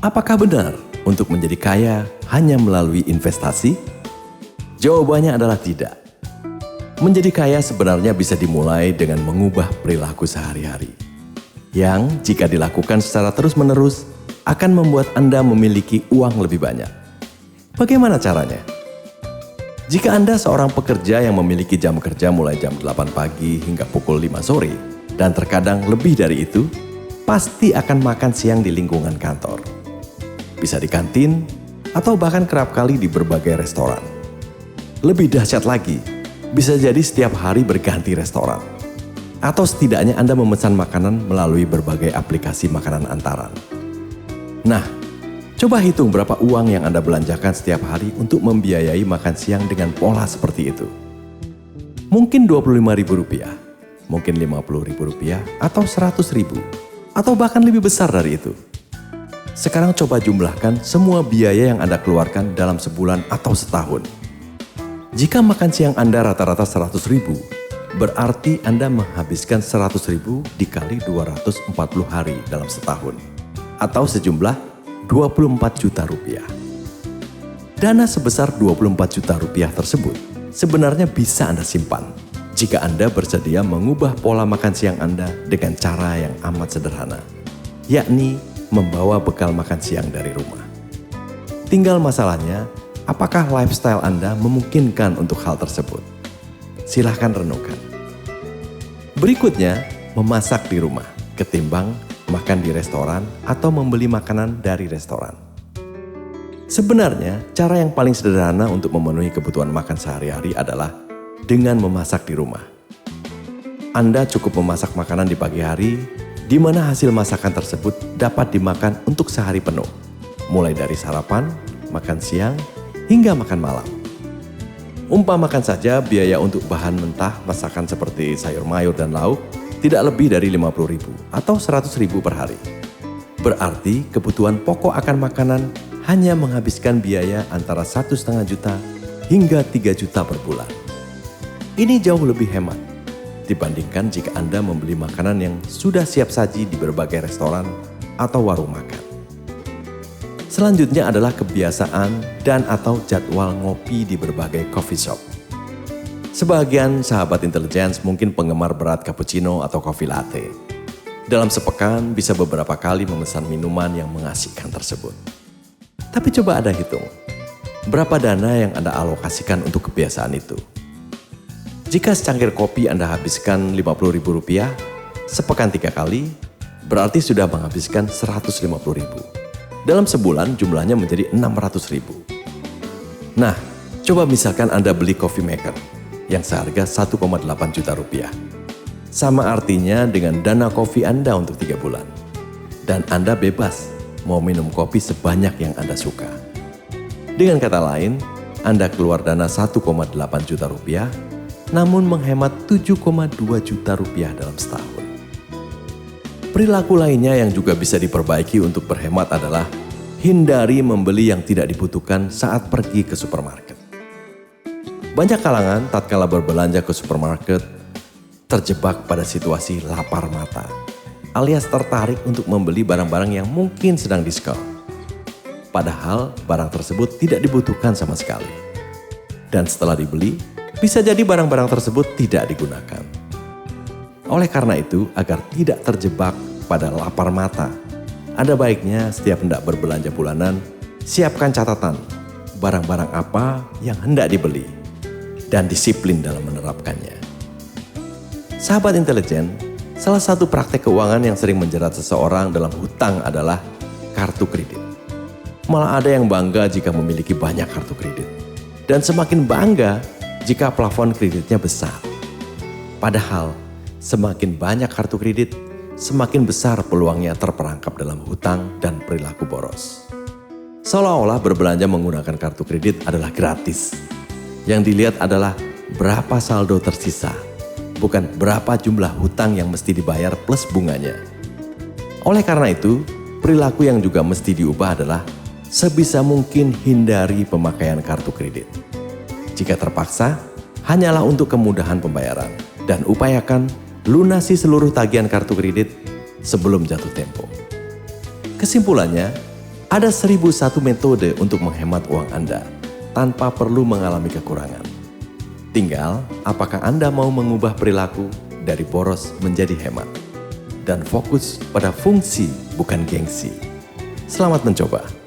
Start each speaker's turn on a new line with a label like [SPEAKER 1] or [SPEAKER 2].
[SPEAKER 1] Apakah benar untuk menjadi kaya hanya melalui investasi? Jawabannya adalah tidak. Menjadi kaya sebenarnya bisa dimulai dengan mengubah perilaku sehari-hari, yang jika dilakukan secara terus-menerus akan membuat Anda memiliki uang lebih banyak. Bagaimana caranya? Jika Anda seorang pekerja yang memiliki jam kerja mulai jam 8 pagi hingga pukul 5 sore, dan terkadang lebih dari itu, pasti akan makan siang di lingkungan kantor. Bisa di kantin, atau bahkan kerap kali di berbagai restoran. Lebih dahsyat lagi, bisa jadi setiap hari berganti restoran. Atau setidaknya Anda memesan makanan melalui berbagai aplikasi makanan antaran. Nah, coba hitung berapa uang yang Anda belanjakan setiap hari untuk membiayai makan siang dengan pola seperti itu. Mungkin Rp25.000, mungkin Rp50.000, atau Rp100.000, atau bahkan lebih besar dari itu. Sekarang coba jumlahkan semua biaya yang Anda keluarkan dalam sebulan atau setahun. Jika makan siang Anda rata-rata Rp100.000, berarti Anda menghabiskan Rp100.000 dikali 240 hari dalam setahun, atau sejumlah Rp24 juta. Dana sebesar Rp24 juta tersebut sebenarnya bisa Anda simpan jika Anda bersedia mengubah pola makan siang Anda dengan cara yang amat sederhana, yakni membawa bekal makan siang dari rumah. Tinggal masalahnya, apakah lifestyle Anda memungkinkan untuk hal tersebut? Silahkan renungkan. Berikutnya, memasak di rumah ketimbang makan di restoran atau membeli makanan dari restoran. Sebenarnya, cara yang paling sederhana untuk memenuhi kebutuhan makan sehari-hari adalah dengan memasak di rumah. Anda cukup memasak makanan di pagi hari, di mana hasil masakan tersebut dapat dimakan untuk sehari penuh, mulai dari sarapan, makan siang, hingga makan malam. Umpamakan saja biaya untuk bahan mentah masakan seperti sayur mayur dan lauk tidak lebih dari Rp50.000 atau Rp100.000 per hari. Berarti kebutuhan pokok akan makanan hanya menghabiskan biaya antara Rp1,5 juta hingga Rp3 juta per bulan. Ini jauh lebih hemat dibandingkan jika Anda membeli makanan yang sudah siap saji di berbagai restoran atau warung makan. Selanjutnya adalah kebiasaan dan atau jadwal ngopi di berbagai coffee shop. Sebagian sahabat intelligence mungkin penggemar berat cappuccino atau coffee latte. Dalam sepekan bisa beberapa kali memesan minuman yang mengasihkan tersebut. Tapi coba Anda hitung, berapa dana yang Anda alokasikan untuk kebiasaan itu? Jika secangkir kopi Anda habiskan Rp50.000, sepekan 3 kali, berarti sudah menghabiskan Rp150.000. Dalam sebulan jumlahnya menjadi Rp600.000. Nah, coba misalkan Anda beli coffee maker yang seharga Rp1,8 juta. Sama artinya dengan dana kopi Anda untuk 3 bulan. Dan Anda bebas mau minum kopi sebanyak yang Anda suka. Dengan kata lain, Anda keluar dana Rp1,8 juta, namun menghemat Rp7,2 juta dalam setahun. Perilaku lainnya yang juga bisa diperbaiki untuk berhemat adalah hindari membeli yang tidak dibutuhkan saat pergi ke supermarket. Banyak kalangan tatkala berbelanja ke supermarket terjebak pada situasi lapar mata, alias tertarik untuk membeli barang-barang yang mungkin sedang diskon. Padahal barang tersebut tidak dibutuhkan sama sekali. Dan setelah dibeli, bisa jadi barang-barang tersebut tidak digunakan. Oleh karena itu, agar tidak terjebak pada lapar mata, ada baiknya setiap hendak berbelanja bulanan, siapkan catatan barang-barang apa yang hendak dibeli dan disiplin dalam menerapkannya. Sahabat intelijen, salah satu praktek keuangan yang sering menjerat seseorang dalam hutang adalah kartu kredit. Malah ada yang bangga jika memiliki banyak kartu kredit, dan semakin bangga jika plafon kreditnya besar. Padahal, semakin banyak kartu kredit, semakin besar peluangnya terperangkap dalam hutang dan perilaku boros. Seolah-olah berbelanja menggunakan kartu kredit adalah gratis. Yang dilihat adalah berapa saldo tersisa, bukan berapa jumlah hutang yang mesti dibayar plus bunganya. Oleh karena itu, perilaku yang juga mesti diubah adalah sebisa mungkin hindari pemakaian kartu kredit. Jika terpaksa, hanyalah untuk kemudahan pembayaran dan upayakan lunasi seluruh tagihan kartu kredit sebelum jatuh tempo. Kesimpulannya, Ada 1001 metode untuk menghemat uang Anda tanpa perlu mengalami kekurangan. Tinggal, apakah Anda mau mengubah perilaku dari boros menjadi hemat dan fokus pada fungsi bukan gengsi. Selamat mencoba.